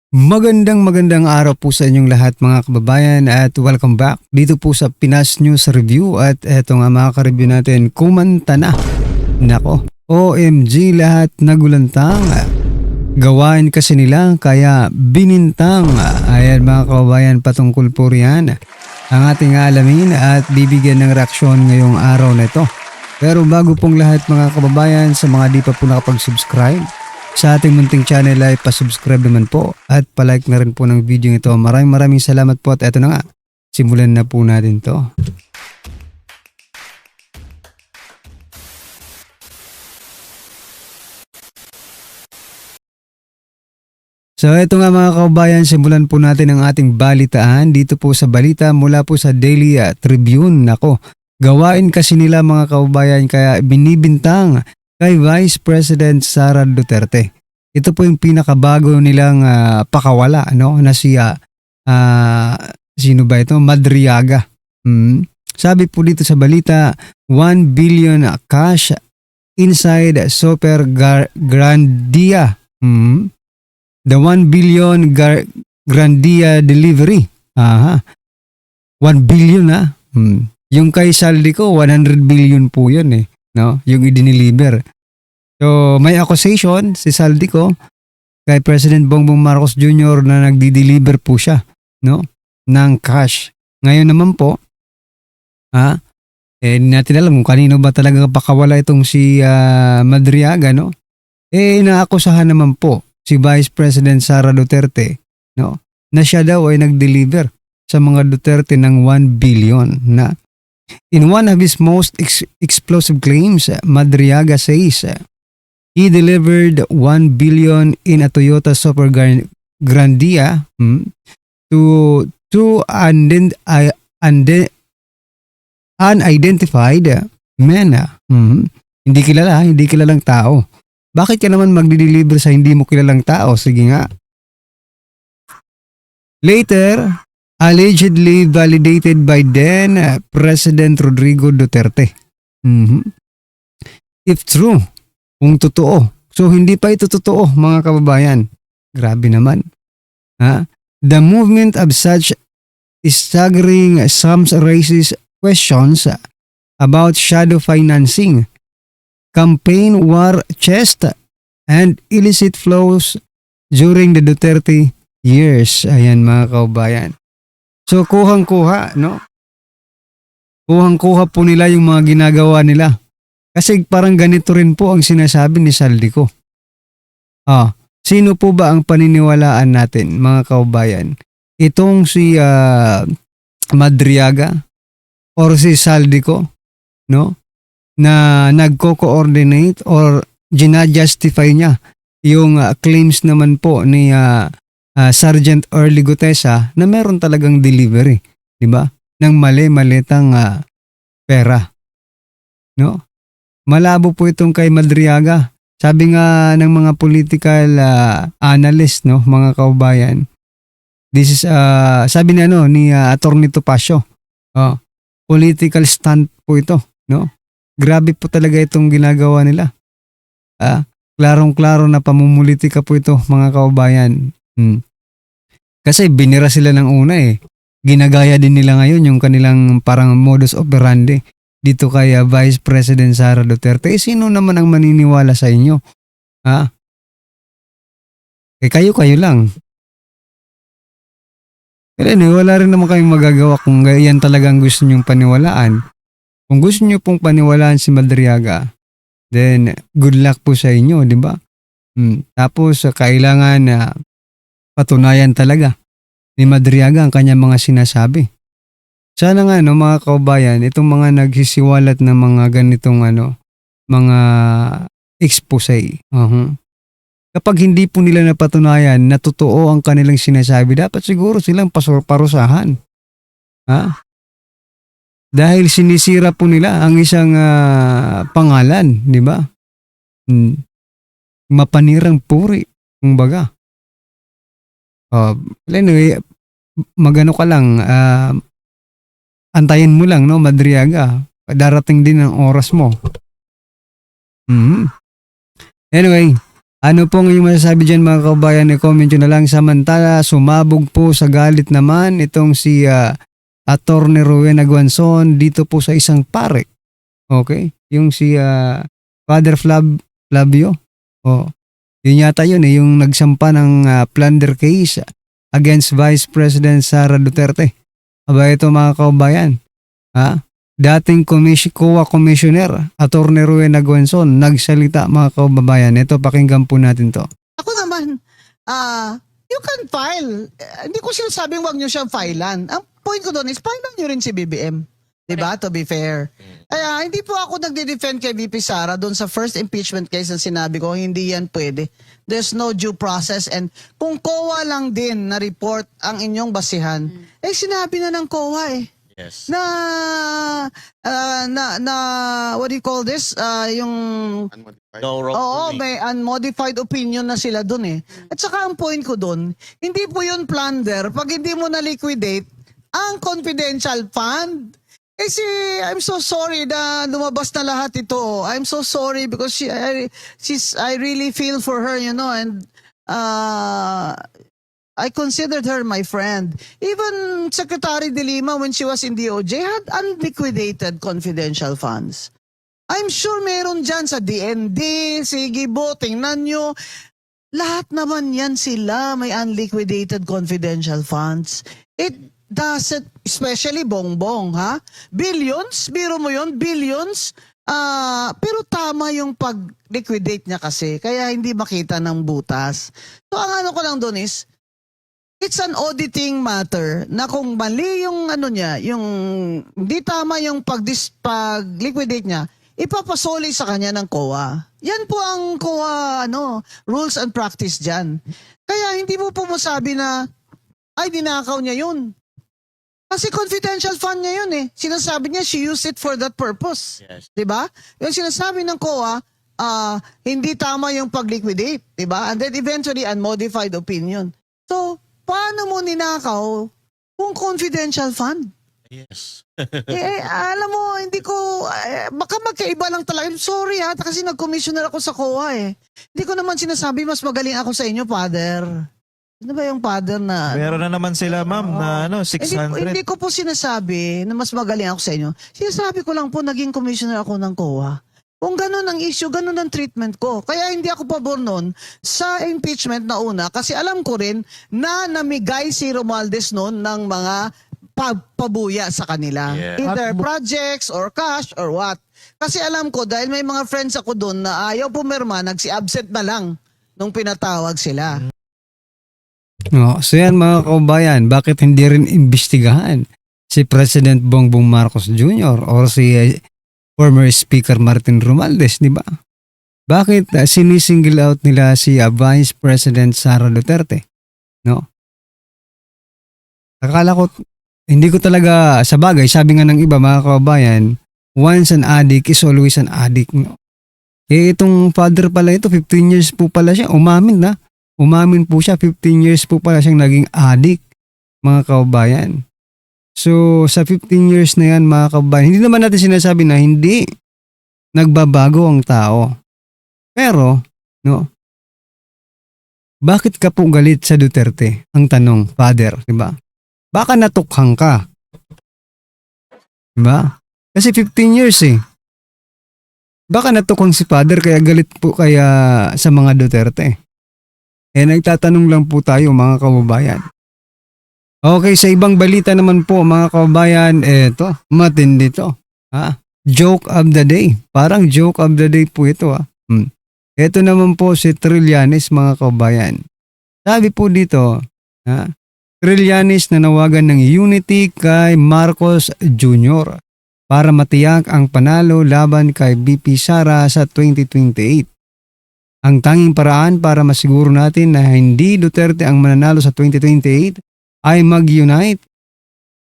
Magandang araw po sa inyong lahat mga kababayan at welcome back dito po sa Pinas News Review at eto nga mga ka-review natin, kumanta na. Nako, OMG lahat nagulantang. Gawain kasi nila kaya binintang. Ayan mga kababayan, patungkol po riyan ang ating alamin at bibigyan ng reaksyon ngayong araw na ito. Pero bago pong lahat mga kababayan, sa mga di pa po nakapag-subscribe sa ating munting channel ay pasubscribe naman po at palike na rin po ng video ito. Maraming salamat po at eto na nga, simulan na po natin to. So eto nga mga kababayan, simulan po natin ang ating balitaan dito po sa balita mula po sa Daily Tribune. Nako, gawain kasi nila mga kababayan kaya binibintang kay Vice President Sara Duterte. Ito po yung pinakabago nilang pakawala, no? Na siya, sino ba ito? Madriaga. Sabi po dito sa balita, 1 billion cash inside Super Grandia. The 1 billion Grandia delivery. 1 billion na. Yung kay Saldi ko, 100 billion po yun eh. No? Yung i-deliver. So may accusation si Saldico kay President Bongbong Marcos Jr. na nagdi-deliver po siya, no, ng cash. Ngayon naman po, hindi natin alam kung kanino ba talaga pakawala itong si Madriaga, no? Inaakusahan naman po si Vice President Sara Duterte, no, na siya daw ay nag-deliver sa mga Duterte ng 1 billion na. In one of his most explosive claims, Madriaga says he delivered 1 billion in a Toyota Super Grandia to two unidentified men. Hindi kilalang tao. Bakit ka naman magdi-deliver sa hindi mo kilalang tao? Sige nga. Later, allegedly validated by then President Rodrigo Duterte. If true, kung totoo. So hindi pa ito totoo mga kababayan. Grabe naman. The movement of such staggering sums raises questions about shadow financing, campaign war chest, and illicit flows during the Duterte years. Ayan mga kababayan. So kuhang-kuha, no? Kuhang-kuha po nila yung mga ginagawa nila. Kasi parang ganito rin po ang sinasabi ni Saldico. Sino po ba ang paniniwalaan natin mga kaubayan? Itong si Madriaga or si Saldico, no? Na nagko-coordinate or gina-justify niya yung claims naman po ni Sergeant Early Gutesa na meron talagang delivery, di ba? Ng mali-malitang pera, no? Malabo po itong kay Madriaga. Sabi nga ng mga political analyst, no, mga kaubayan. This is sabi ni Attorney Topacio. Political stunt po ito, no? Grabe po talaga itong ginagawa nila. Klarong-klaro na pamumulitika po ito, mga kaubayan. Kasi binira sila ng una eh. Ginagaya din nila ngayon yung kanilang parang modus operandi dito kay Vice President Sara Duterte. Sino naman ang maniniwala sa inyo? Kayo lang. Pero wala rin naman kayong magagawa kung yan talagang gusto nyong paniwalaan. Kung gusto nyo pong paniwalaan si Madriaga, then good luck po sa inyo, di ba? Tapos kailangan patunayan talaga ni Madriaga ang kanyang mga sinasabi. Sana nga mga kaubayan, itong mga nagsisiwalat na mga ganitong mga expose. Kapag hindi po nila napatunayan na totoo ang kanilang sinasabi, dapat siguro silang parusahan. Dahil sinisira po nila ang isang pangalan, di ba? Mapanirang puri, kumbaga. Anyway, magano ka lang, antayin mo lang, no, Madriaga. Darating din ang oras mo. Anyway, Ano pong yung masasabi dyan mga kabayan? I-comment nyo na lang. Samantala, sumabog po sa galit naman itong si Attorney Rowena Guanzon dito po sa isang pare. Okay? Yung si Father Flavio. Oh, yun yata yun yung nagsampa ng plunder case against Vice President Sara Duterte. Aba ito mga kabayan. Ha? Dating COA Commissioner, Attorney Rowena Guanzon, nagsalita mga kababayan. Ito, pakinggan po natin to. Ako naman, you can file. Hindi ko sinasabing wag nyo siyang filean. Ang point ko doon is, filean nyo rin si BBM. Diba? To be fair. Kaya hindi po ako nagde-defend kay VP Sara doon sa first impeachment case na sinabi ko, hindi yan pwede. There's no due process, and kung COA lang din na report ang inyong basihan, sinabi na ng COA Yes. na what do you call this? Yung No wrong oo, doing. may unmodified opinion na sila dun At saka ang point ko dun, hindi po yun plunder pag hindi mo na-liquidate ang confidential fund. Kasi I'm so sorry na lumabas na lahat ito. I'm so sorry because I really feel for her, and I considered her my friend. Even Secretary De Lima, when she was in DOJ, had unliquidated confidential funds. I'm sure meron dyan sa DND, sige bo, tingnan nyo. Lahat naman yan sila may unliquidated confidential funds. It doesn't, especially Bongbong, ha? Billions, biro mo yun, billions. Pero tama yung pag-liquidate niya kasi, kaya hindi makita ng butas. So ang ano ko lang doon is, it's an auditing matter na kung mali yung niya, yung hindi tama yung pag-liquidate niya, ipapasoli sa kanya ng COA. Yan po ang COA rules and practice dyan. Kaya hindi mo po masabi na ay dinakaw niya yun. Kasi confidential fund niya yun Sinasabi niya she used it for that purpose. Yes. 'Di ba? Yung sinasabi ng COA, hindi tama yung pag-liquidate, 'di ba? And then eventually unmodified opinion. So, paano mo ninakaw kung confidential fund? Yes. Alam mo, hindi ko, baka magkaiba lang talaga. Sorry kasi nag-commissioner ako sa COA Hindi ko naman sinasabi mas magaling ako sa inyo, Father. Ano ba yung Father na... Meron na naman sila, ma'am, na 600. Hindi ko po sinasabi na mas magaling ako sa inyo. Sinasabi ko lang po, naging commissioner ako ng COA. Kung ganun ang issue, ganun ang treatment ko. Kaya hindi ako pabor nun sa impeachment na una kasi alam ko rin na namigay si Romualdez noon ng mga pabuya sa kanila. Yeah. Either projects or cash or what. Kasi alam ko dahil may mga friends ako doon na ayaw pumirma, nagsi-absent na lang nung pinatawag sila. No, so yan mga kabayan, bakit hindi rin imbestigahan si President Bongbong Marcos Jr. or si former Speaker Martin Romualdez, di ba? Bakit sinisingle out nila si Vice President Sara Duterte? No? Akala ko, hindi ko talaga, sa bagay, sabi nga ng iba mga kababayan, once an addict is always an addict. No? Itong father pala ito, 15 years po pala siya, umamin na. Umamin po siya, 15 years po pala siyang naging addict, mga kababayan. So, sa 15 years na yan, mga kababayan, hindi naman natin sinasabi na hindi nagbabago ang tao. Pero, no, bakit ka po galit sa Duterte? Ang tanong, Father, di ba? Baka natukhang ka. Di ba? Kasi 15 years Baka natukhang si Father kaya galit po kaya sa mga Duterte. Nagtatanong lang po tayo mga kababayan. Okay, sa ibang balita naman po mga kababayan, eto, matindi to. Joke of the day. Parang joke of the day po ito. Ito naman po si Trillanes mga kababayan. Sabi po dito, Trillanes nanawagan ng unity kay Marcos Jr. para matiyak ang panalo laban kay VP Sara sa 2028. Ang tanging paraan para masiguro natin na hindi Duterte ang mananalo sa 2028 ay mag-unite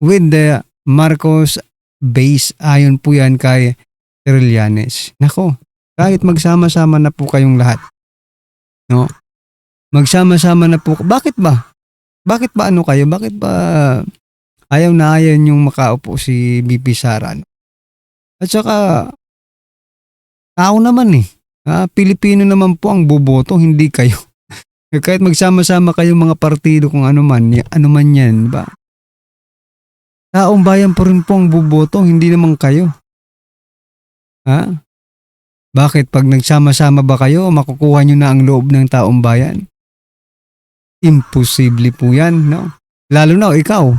with the Marcos base. Ayon po yan kay Trillanes. Nako, kahit magsama-sama na po kayong lahat. No? Magsama-sama na po. Bakit ba? Bakit ba ano kayo? Bakit ba ayaw na ayaw yung makaupo si VP Sara? No? At saka, tao naman Pilipino naman po ang boboto, hindi kayo. Kahit magsama-sama kayong mga partido kung ano man yan, di ba? Taong bayan po rin po ang boboto, hindi naman kayo. Bakit pag nagsama-sama ba kayo, makukuha nyo na ang loob ng taong bayan? Imposible po yan, no? Lalo na ikaw.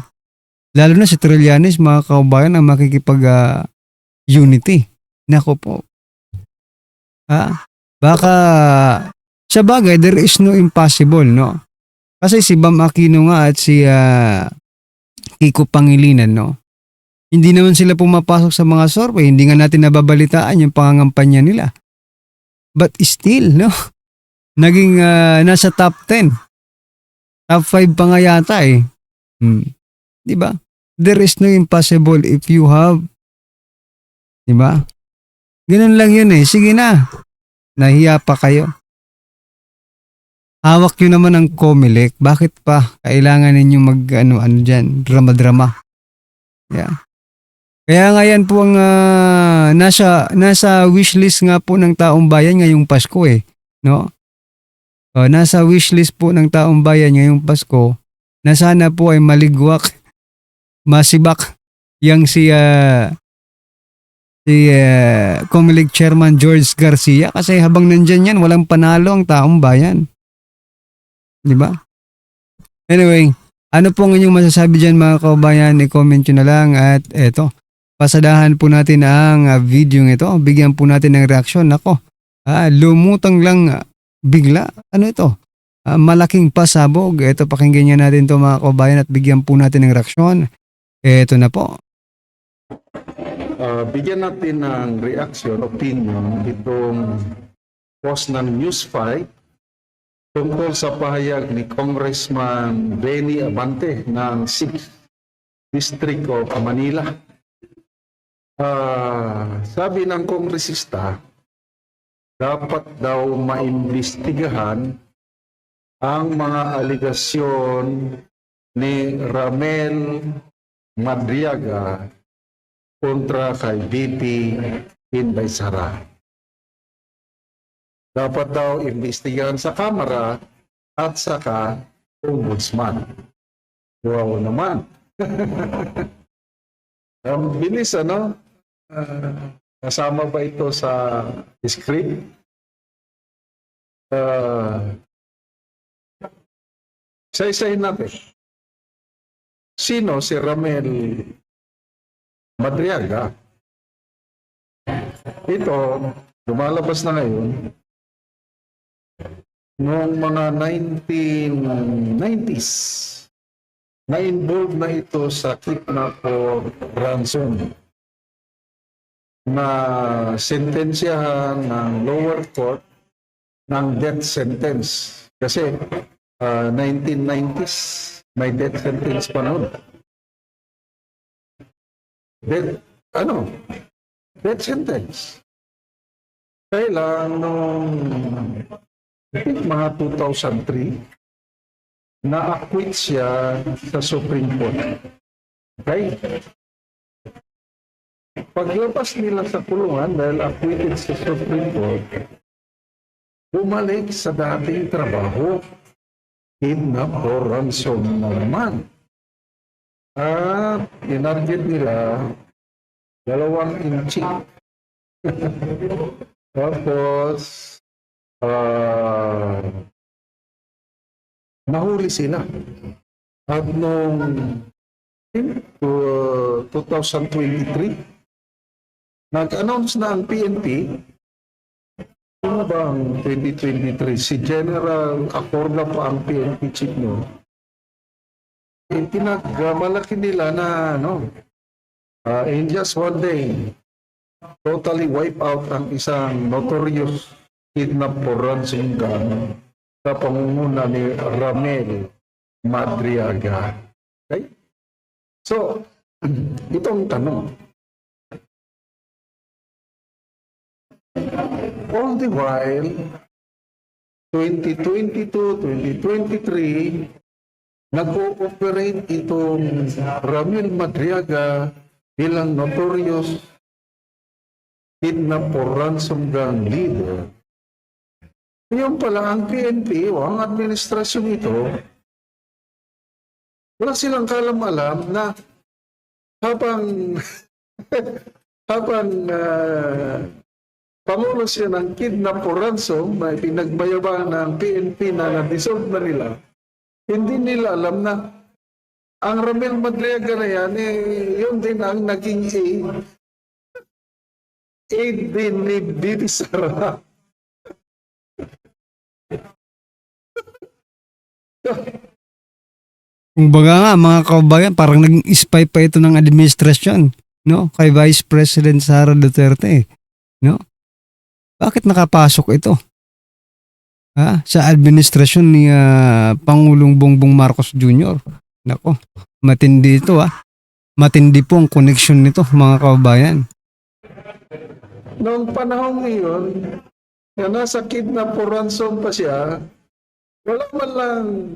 Lalo na si Trillanes, mga kaubayan, ang makikipag-unity. Nako po. Baka, sa bagay, there is no impossible, no? Kasi si Bam Aquino nga at si Kiko Pangilinan, no? Hindi naman sila pumapasok sa mga survey, hindi nga natin nababalitaan yung pangangampanya nila. But still, no? Naging nasa top 10. Top 5 pa nga yata eh. Di ba? There is no impossible if you have. Di ba? Ganun lang yun eh. Sige na. Nahiya pa kayo. Hawak nyo naman ang COMELEC. Bakit pa? Kailangan ninyong mag-ano dyan. Drama-drama. Yeah. Kaya nga yan po ang nasa wishlist nga po ng taong bayan ngayong Pasko eh. No? Nasa wishlist po ng taong bayan ngayong Pasko na sana po ay maligwak, masibak yang si COMELEC Chairman George Garcia kasi habang nandyan yan, walang panalo ang taong bayan. Di ba? Anyway, ano po ang inyong masasabi dyan mga kaubayan? I-comment nyo na lang at eto, pasadahan po natin ang video ito. Bigyan po natin ng reaksyon. Ako, lumutang lang bigla. Ano ito? Malaking pasabog. Ito, pakinggan niya natin ito mga kaubayan at bigyan po natin ng reaksyon. Ito na po. Bigyan natin ng reaction, opinion, itong post ng News 5 tungkol sa pahayag ni Congressman Benny Abante ng 6th District of Manila. Sabi ng kongresista, dapat daw maimbestigahan ang mga aligasyon ni Ramel Madriaga kontra kay BP Inday Sara. Dapat daw imbestigahan sa Kamara at saka Ombudsman. Wow naman. Ang bilis, ano? Kasama ba ito sa script? Isa-isahin natin. Sino si Ramel Madriaga? Ito, lumalabas na ngayon, noong mga 1990s, na-involve na ito sa kidnap or ransom na sentensyahan ng lower court ng death sentence. Kasi 1990s, may death sentence pa noon. Death sentence. Kailan nung mga 2003, na-acquit siya sa Supreme Court. Okay? Paglabas nila sa kulungan dahil acquitted sa Supreme Court, bumalik sa dating trabaho. Kidnap or ransom na naman. At tinarget nila 2 inchi. Tapos, nahuli sila. At noong 2023, nag-announce na ang PNP, ano ba ang 2023? Si General Acorda pa ang PNP chief no? Pinagmalaki nila na in just one day, totally wipe out ang isang notorious kidnap for ransom gang sa pangunguna ni Ramel Madriaga. Okay? So, itong tanong. All the while, 2022, 2023, nag-ooperate itong Ramel Madriaga bilang notorious kidnap or ransom gang leader Yung pala ang PNP o ang administrasyon ito, wala silang kalam-alam na habang habang pangulo siya ng kidnap or ransom na pinagbayabang ng PNP na na-dissolve na nila, hindi nila alam na ang Ramil Madriaga na yan, yun din ang naging aid din ni Bibi Sara. Kumbaga nga mga kababayan, parang naging spy pa ito ng administrasyon, no? Kay Vice President Sara Duterte, no? Bakit nakapasok ito? Sa administrasyon ni Pangulong Bongbong Marcos Jr. Nako, matindi ito Matindi po ang connection nito mga kababayan. Noong panahon ngayon, na nasa kidnap or ransom pa siya, wala man lang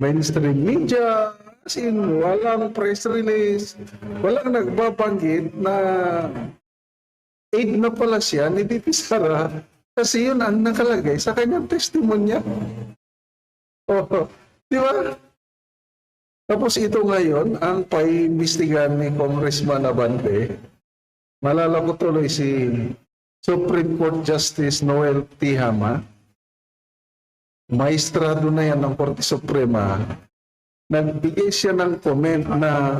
mainstream media, as in, walang press release, walang nagbabanggit na aid na pala siya ni Bibi Sara kasi yun ang nakalagay sa kanyang testimonya. Oh, di ba? Tapos ito ngayon, ang paimbestigahan ni Congressman Abante, malala ko tuloy si Supreme Court Justice Noel T. Hama, maestrado na yan ng Korte Suprema, nagbigay siya ng comment na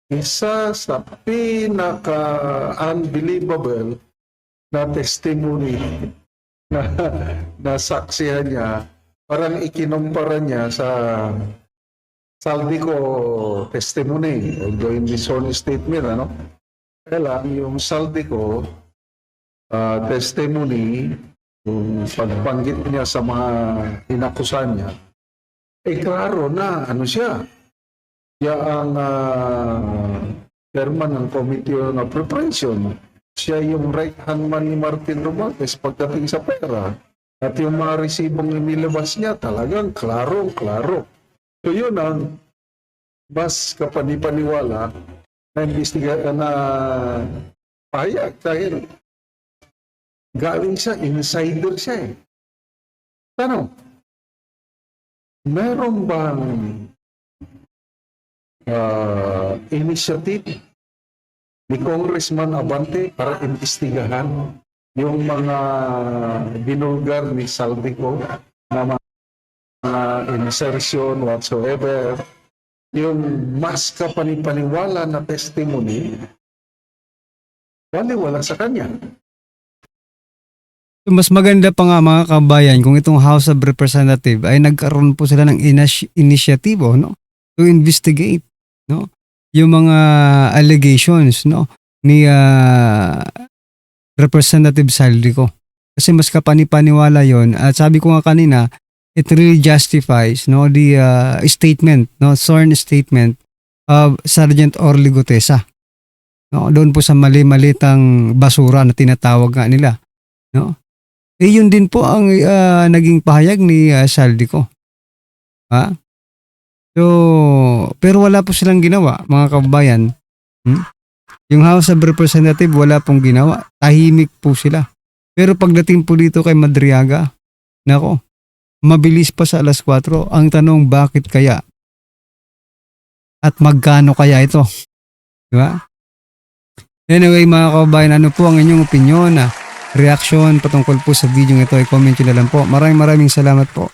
isa sa pinaka-unbelievable na testimony na saksihan niya, parang ikinumpara niya sa Saldico testimony, although in this sworn statement, kaya lang yung Saldico testimony, yung pagbanggit niya sa mga inakusan niya, klaro na siya. Siya ang chairman ng Committee on Appropriation. Siya yung right-hand man ni Martin Romualdez pagdating sa pera. At yung mga resibong inilabas niya talagang klaro. So yun ang mas kapanipaniwala na imbestigahan na pahayag dahil galing siya, insider siya Tanong, meron bang initiative ni Congressman Abante para imbestigahan yung mga binulgar ni Saldico na mga insertion whatsoever, yung mas kapanipaniwala na testimony, wala sa kanya. Mas maganda pa nga mga kabayan kung itong House of Representatives ay nagkaroon po sila ng inisyatibo, no? To investigate, no? Yung mga allegations, no? Ni Representative Saldico. Kasi mas kapanipaniwala yon. At sabi ko nga kanina, it really justifies, no, the statement, no, sworn statement of Sergeant Orly Gutesa. No, doon po sa mali-malitang basura na tinatawag nga nila, no? Yun din po ang naging pahayag ni Saldico. So, pero wala po silang ginawa, mga kababayan. Yung House of Representatives wala pong ginawa. Tahimik po sila. Pero pagdating po dito kay Madriaga, nako, mabilis pa sa 4:00. Ang tanong, bakit kaya? At magkano kaya ito? Diba? Anyway, mga kababayan, ano po ang inyong opinyon reaction patungkol po sa video ito? I-comment nyo na lang po. Maraming salamat po.